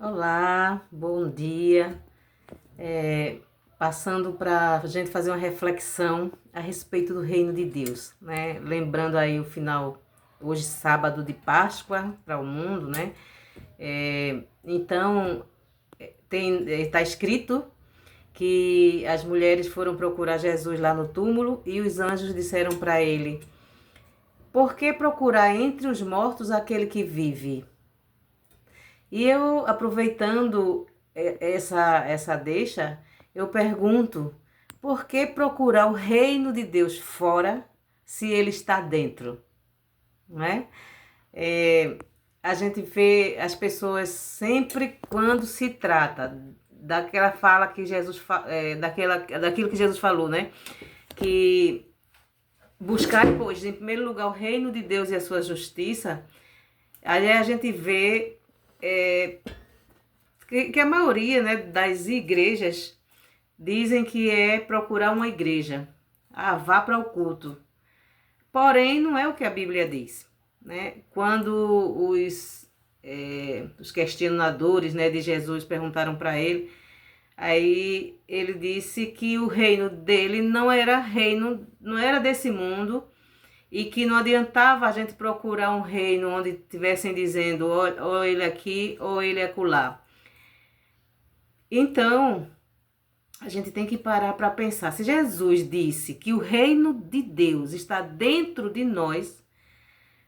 Olá, bom dia. Passando para a gente fazer uma reflexão a respeito do reino de Deus, né? Lembrando aí o final, hoje sábado de Páscoa para o mundo, né? Então, está escrito que as mulheres foram procurar Jesus lá no túmulo e os anjos disseram para ele: por que procurar entre os mortos aquele que vive? E eu, aproveitando essa deixa, eu pergunto, por que procurar o reino de Deus fora se ele está dentro? Não é? É, a gente vê as pessoas sempre quando se trata daquela fala que Jesus, daquilo que Jesus falou, né? Que buscar, pois, em primeiro lugar o reino de Deus e a sua justiça. Aí a gente vê que a maioria, né, das igrejas dizem que é procurar uma igreja. Ah, vá para o culto. Porém, não é o que a Bíblia diz, né? Quando os questionadores, né, de Jesus perguntaram para ele, aí ele disse que o reino dele não era reino, não era desse mundo, e que não adiantava a gente procurar um reino onde estivessem dizendo ou ele aqui ou ele acolá. Então, a gente tem que parar para pensar. Se Jesus disse que o reino de Deus está dentro de nós,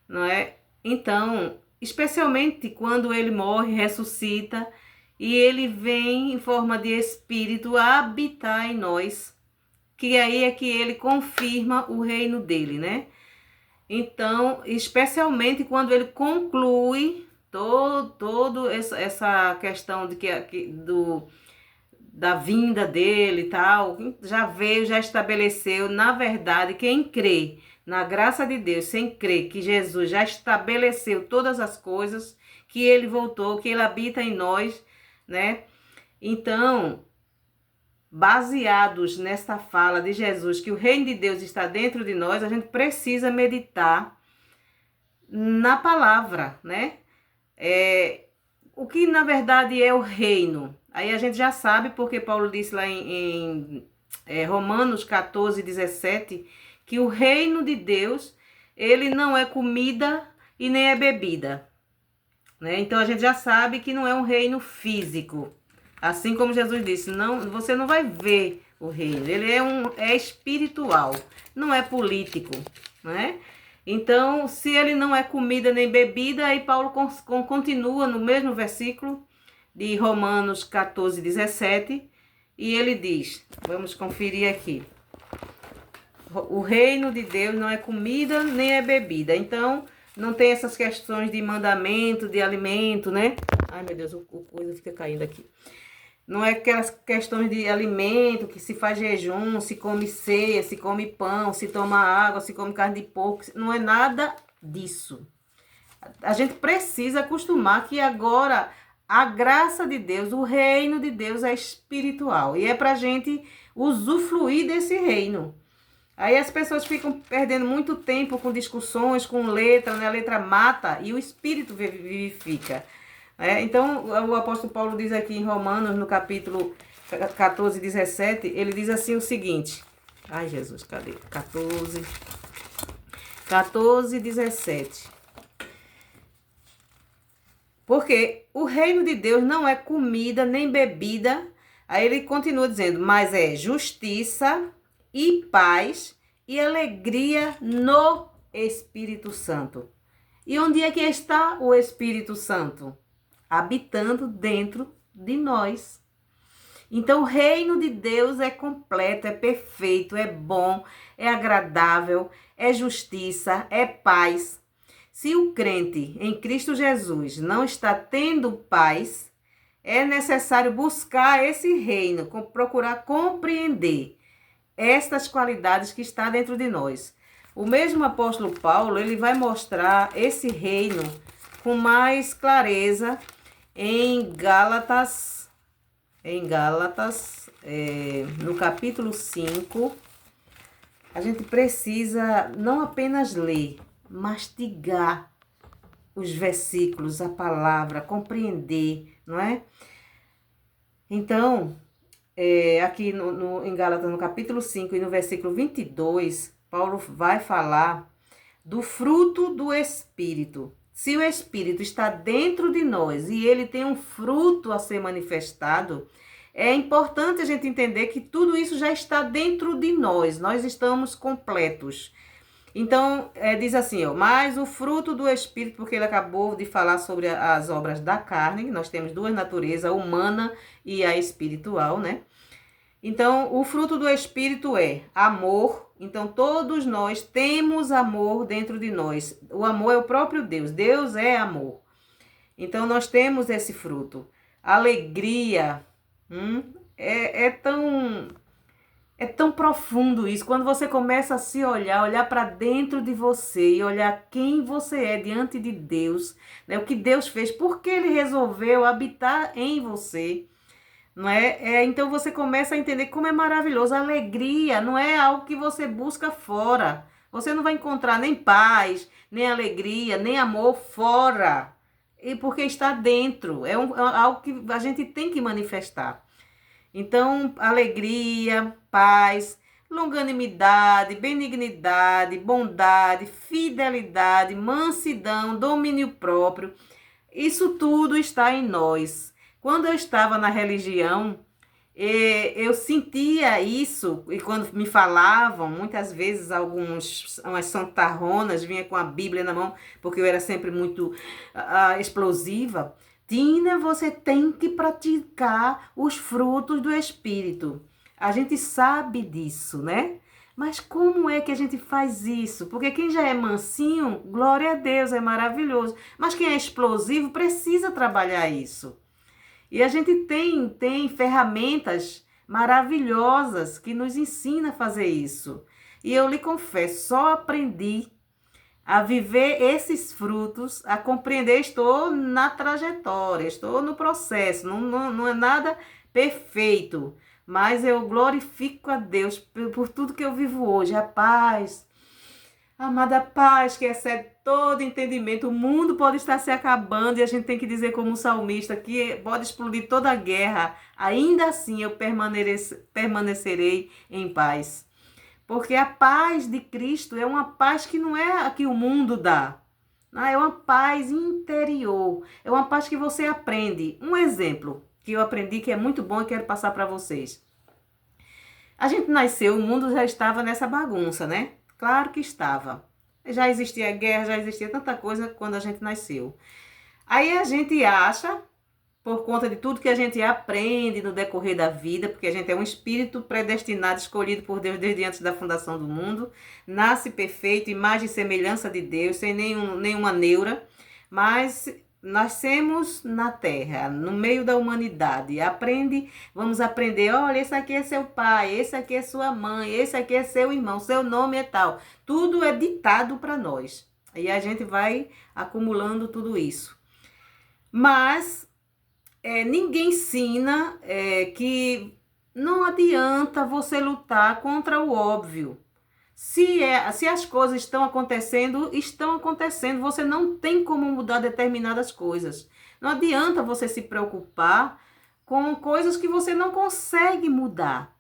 não é? Então, especialmente quando ele morre, ressuscita e ele vem em forma de espírito habitar em nós, que aí é que ele confirma o reino dele, né? Então, especialmente quando ele conclui todo essa questão de da vinda dele e tal, já veio, já estabeleceu. Na verdade, quem crê na graça de Deus, sem crer que Jesus já estabeleceu todas as coisas, que ele voltou, que ele habita em nós, né? Então, baseados nesta fala de Jesus, que o reino de Deus está dentro de nós, a gente precisa meditar na palavra, né? O que na verdade é o reino? Aí a gente já sabe, porque Paulo disse lá em Romanos 14, 17, que o reino de Deus, ele não é comida e nem é bebida, né? Então a gente já sabe que não é um reino físico. Assim como Jesus disse, não, você não vai ver o reino, ele é espiritual, não é político, né? Então, se ele não é comida nem bebida, aí Paulo continua no mesmo versículo de Romanos 14, 17, e ele diz, vamos conferir aqui, o reino de Deus não é comida nem é bebida. Então, não tem essas questões de mandamento, de alimento, né? Ai, meu Deus, o coisa fica caindo aqui. Não é aquelas questões de alimento, que se faz jejum, se come ceia, se come pão, se toma água, se come carne de porco. Não é nada disso. A gente precisa acostumar que agora a graça de Deus, o reino de Deus é espiritual. E é pra gente usufruir desse reino. Aí as pessoas ficam perdendo muito tempo com discussões, com letra, né? A letra mata e o espírito vivifica. Então, o apóstolo Paulo diz aqui em Romanos, no capítulo 14, 17, ele diz assim o seguinte. Ai, Jesus, cadê? 14, 17. Porque o reino de Deus não é comida nem bebida. Aí ele continua dizendo, mas é justiça e paz e alegria no Espírito Santo. E onde é que está o Espírito Santo? Habitando dentro de nós. Então, o reino de Deus é completo, é perfeito, é bom, é agradável, é justiça, é paz. Se o crente em Cristo Jesus não está tendo paz, é necessário buscar esse reino, procurar compreender estas qualidades que está dentro de nós. O mesmo apóstolo Paulo, ele vai mostrar esse reino com mais clareza em Gálatas, no capítulo 5. A gente precisa não apenas ler, mastigar os versículos, a palavra, compreender, não é? Então, aqui em Gálatas, no capítulo 5 e no versículo 22, Paulo vai falar do fruto do Espírito. Se o Espírito está dentro de nós e ele tem um fruto a ser manifestado, é importante a gente entender que tudo isso já está dentro de nós, nós estamos completos. Então, diz assim, ó, mas o fruto do Espírito, porque ele acabou de falar sobre as obras da carne, nós temos duas naturezas, a humana e a espiritual, né? Então, o fruto do Espírito é amor. Então, todos nós temos amor dentro de nós. O amor é o próprio Deus. Deus é amor. Então, nós temos esse fruto. Alegria. É tão profundo isso. Quando você começa a se olhar para dentro de você e olhar quem você é diante de Deus, né? O que Deus fez, por que Ele resolveu habitar em você. Não é? Então você começa a entender como é maravilhoso. A alegria não é algo que você busca fora. Você não vai encontrar nem paz, nem alegria, nem amor fora. E porque está dentro. É algo que a gente tem que manifestar. Então, alegria, paz, longanimidade, benignidade, bondade, fidelidade, mansidão, domínio próprio. Isso tudo está em nós. Quando eu estava na religião, eu sentia isso, e quando me falavam, muitas vezes umas santarronas vinham com a Bíblia na mão, porque eu era sempre muito explosiva. Tina, você tem que praticar os frutos do Espírito. A gente sabe disso, né? Mas como é que a gente faz isso? Porque quem já é mansinho, glória a Deus, é maravilhoso. Mas quem é explosivo precisa trabalhar isso. E a gente tem ferramentas maravilhosas que nos ensinam a fazer isso. E eu lhe confesso, só aprendi a viver esses frutos, a compreender, estou na trajetória, estou no processo, não é nada perfeito, mas eu glorifico a Deus por tudo que eu vivo hoje, a paz, amada paz que excede todo entendimento. O mundo pode estar se acabando e a gente tem que dizer como um salmista que pode explodir toda a guerra, ainda assim eu permanecerei em paz. Porque a paz de Cristo é uma paz que não é a que o mundo dá. É uma paz interior. É uma paz que você aprende. Um exemplo que eu aprendi que é muito bom e quero passar para vocês. A gente nasceu, o mundo já estava nessa bagunça, né? Claro que estava. Já existia guerra, já existia tanta coisa quando a gente nasceu. Aí a gente acha, por conta de tudo que a gente aprende no decorrer da vida, porque a gente é um espírito predestinado, escolhido por Deus desde antes da fundação do mundo, nasce perfeito, imagem e semelhança de Deus, sem nenhuma neura, mas nascemos na terra, no meio da humanidade. Vamos aprender, olha, esse aqui é seu pai, esse aqui é sua mãe, esse aqui é seu irmão, seu nome é tal. Tudo é ditado para nós. E a gente vai acumulando tudo isso. Mas ninguém ensina que não adianta você lutar contra o óbvio. Se as coisas estão acontecendo, você não tem como mudar determinadas coisas. Não adianta você se preocupar com coisas que você não consegue mudar.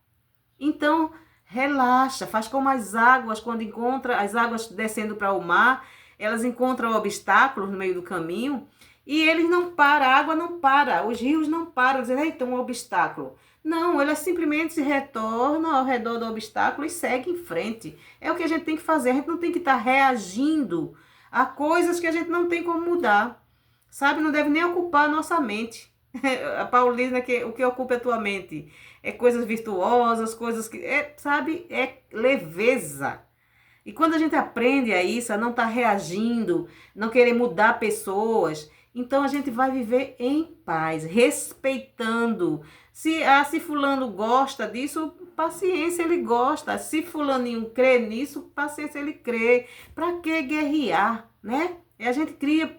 Então, relaxa, faz como as águas, quando encontra as águas descendo para o mar, elas encontram obstáculos no meio do caminho, e eles não param, a água não para, os rios não param, dizendo, eita, um obstáculo. Não, elas simplesmente se retornam ao redor do obstáculo e seguem em frente. É o que a gente tem que fazer, a gente não tem que estar reagindo a coisas que a gente não tem como mudar. Sabe, não deve nem ocupar a nossa mente. A Paulo diz, né, que o que ocupa a tua mente é coisas virtuosas, coisas que, sabe, é leveza. E quando a gente aprende a isso, a não estar reagindo, não querer mudar pessoas, então a gente vai viver em paz, respeitando. Se fulano gosta disso, paciência, ele gosta. Se fulaninho crê nisso, paciência, ele crê. Para que guerrear, né? E a gente cria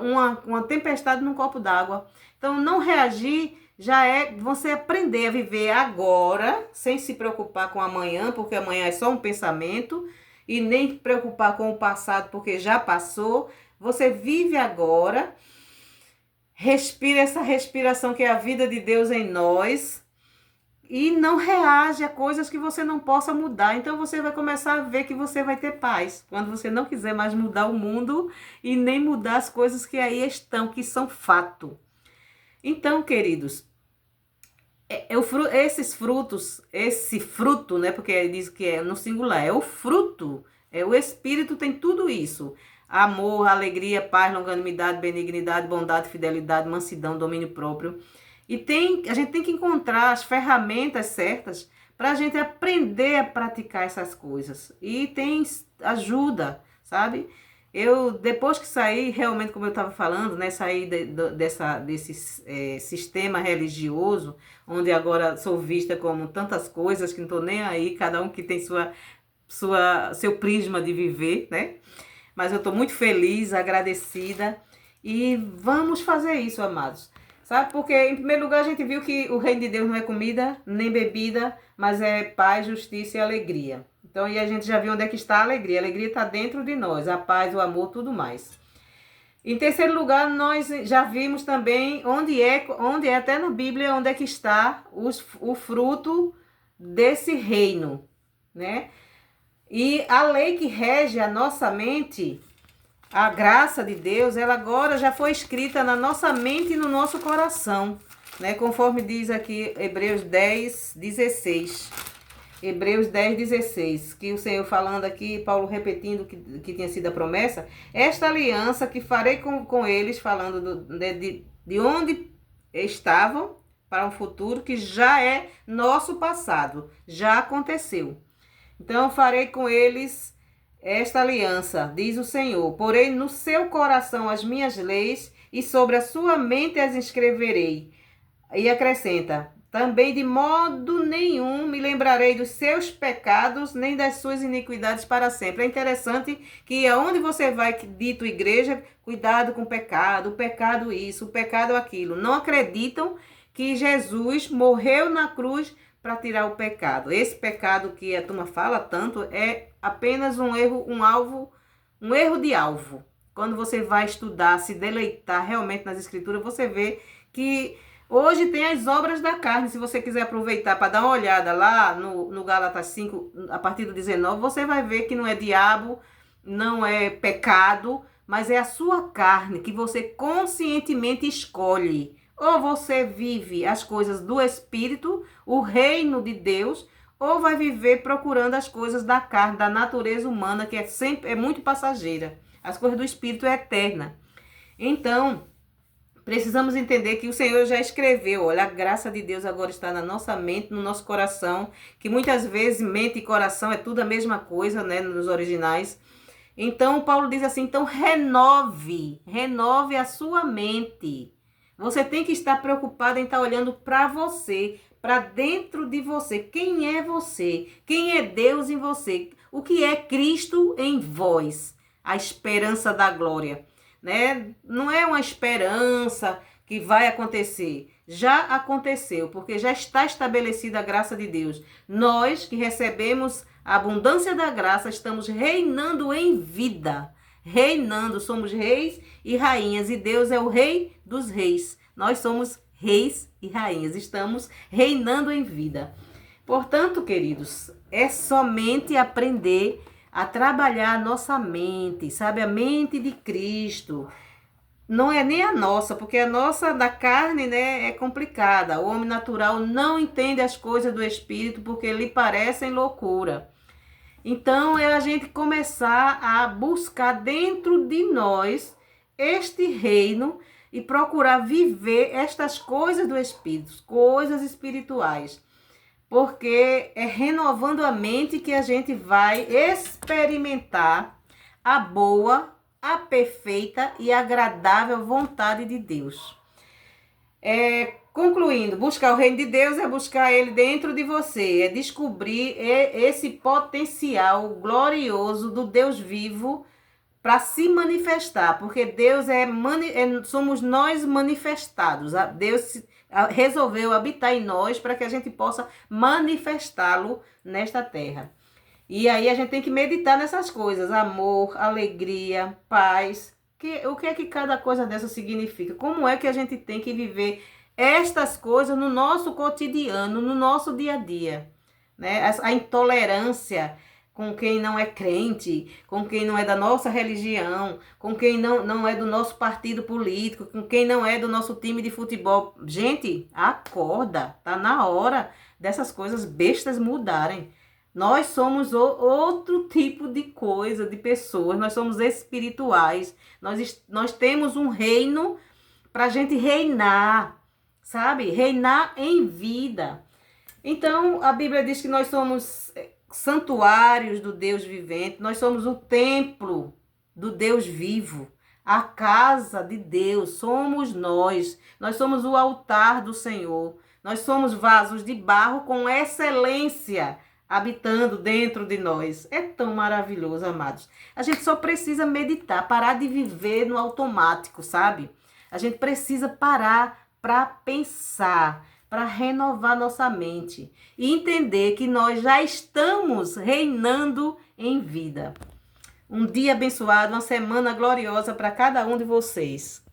uma tempestade num copo d'água. Então, não reagir já é você aprender a viver agora, sem se preocupar com amanhã, porque amanhã é só um pensamento, e nem preocupar com o passado, porque já passou. Você vive agora, respire essa respiração que é a vida de Deus em nós e não reage a coisas que você não possa mudar. Então você vai começar a ver que você vai ter paz quando você não quiser mais mudar o mundo e nem mudar as coisas que aí estão, que são fato. Então, queridos, esses frutos, esse fruto, né? Porque ele diz que é no singular, é o fruto, o Espírito tem tudo isso. Amor, alegria, paz, longanimidade, benignidade, bondade, fidelidade, mansidão, domínio próprio. E a gente tem que encontrar as ferramentas certas para a gente aprender a praticar essas coisas. E tem ajuda, sabe? Eu, depois que saí, realmente, como eu estava falando, né, saí desse sistema religioso, onde agora sou vista como tantas coisas, que não estou nem aí, cada um que tem seu prisma de viver, né? Mas eu estou muito feliz, agradecida, e vamos fazer isso, amados. Sabe? Porque, em primeiro lugar, a gente viu que o reino de Deus não é comida, nem bebida, mas é paz, justiça e alegria. Então, e a gente já viu onde é que está a alegria. A alegria está dentro de nós, a paz, o amor, tudo mais. Em terceiro lugar, nós já vimos também onde é até na Bíblia, onde é que está o fruto desse reino, né? E a lei que rege a nossa mente, a graça de Deus, ela agora já foi escrita na nossa mente e no nosso coração, né? Conforme diz aqui Hebreus 10, 16. Hebreus 10, 16, que o Senhor falando aqui, Paulo repetindo que tinha sido a promessa, esta aliança que farei com eles, falando de onde estavam para um futuro que já é nosso passado, já aconteceu. Então farei com eles esta aliança, diz o Senhor, porei no seu coração as minhas leis e sobre a sua mente as escreverei. E acrescenta, também de modo nenhum me lembrarei dos seus pecados, nem das suas iniquidades para sempre. É interessante que aonde você vai, dito igreja, cuidado com o pecado isso, o pecado aquilo. Não acreditam que Jesus morreu na cruz para tirar o pecado. Esse pecado que a turma fala tanto é apenas um erro de alvo. Quando você vai estudar, se deleitar realmente nas escrituras, você vê que hoje tem as obras da carne. Se você quiser aproveitar para dar uma olhada lá no Gálatas 5, a partir do 19, você vai ver que não é diabo, não é pecado, mas é a sua carne que você conscientemente escolhe. Ou você vive as coisas do Espírito, o reino de Deus, ou vai viver procurando as coisas da carne, da natureza humana, que é muito passageira. As coisas do Espírito é eterna. Então, precisamos entender que o Senhor já escreveu, olha, a graça de Deus agora está na nossa mente, no nosso coração, que muitas vezes mente e coração é tudo a mesma coisa, né, nos originais. Então, Paulo diz assim, então renove a sua mente. Você tem que estar preocupado em estar olhando para você, para dentro de você. Quem é você? Quem é Deus em você? O que é Cristo em vós? A esperança da glória, né? Não é uma esperança que vai acontecer. Já aconteceu, porque já está estabelecida a graça de Deus. Nós que recebemos a abundância da graça, estamos reinando em vida. Reinando, somos reis e rainhas, e Deus é o rei dos reis. Nós somos reis e rainhas, estamos reinando em vida. Portanto, queridos, é somente aprender a trabalhar a nossa mente, sabe? A mente de Cristo. Não é nem a nossa, porque a nossa da carne, né, é complicada. O homem natural não entende as coisas do Espírito porque lhe parecem loucura. Então, é a gente começar a buscar dentro de nós este reino e procurar viver estas coisas do Espírito, coisas espirituais. Porque é renovando a mente que a gente vai experimentar a boa, a perfeita e agradável vontade de Deus. Concluindo, buscar o reino de Deus é buscar ele dentro de você, é descobrir esse potencial glorioso do Deus vivo para se manifestar, porque Deus somos nós manifestados. Deus resolveu habitar em nós para que a gente possa manifestá-lo nesta terra. E aí a gente tem que meditar nessas coisas, amor, alegria, paz, O que é que cada coisa dessa significa? Como é que a gente tem que viver estas coisas no nosso cotidiano, no nosso dia a dia, né? A intolerância com quem não é crente, com quem não é da nossa religião, com quem não é do nosso partido político, com quem não é do nosso time de futebol. Gente, acorda, tá na hora dessas coisas bestas mudarem. Nós somos outro tipo de coisa, de pessoas, nós somos espirituais, nós temos um reino para a gente reinar, sabe? Reinar em vida. Então, a Bíblia diz que nós somos santuários do Deus vivente, nós somos o templo do Deus vivo, a casa de Deus, somos nós somos o altar do Senhor, nós somos vasos de barro com excelência habitando dentro de nós. É tão maravilhoso, amados. A gente só precisa meditar, parar de viver no automático, sabe? A gente precisa parar para pensar, para renovar nossa mente e entender que nós já estamos reinando em vida. Um dia abençoado, uma semana gloriosa para cada um de vocês.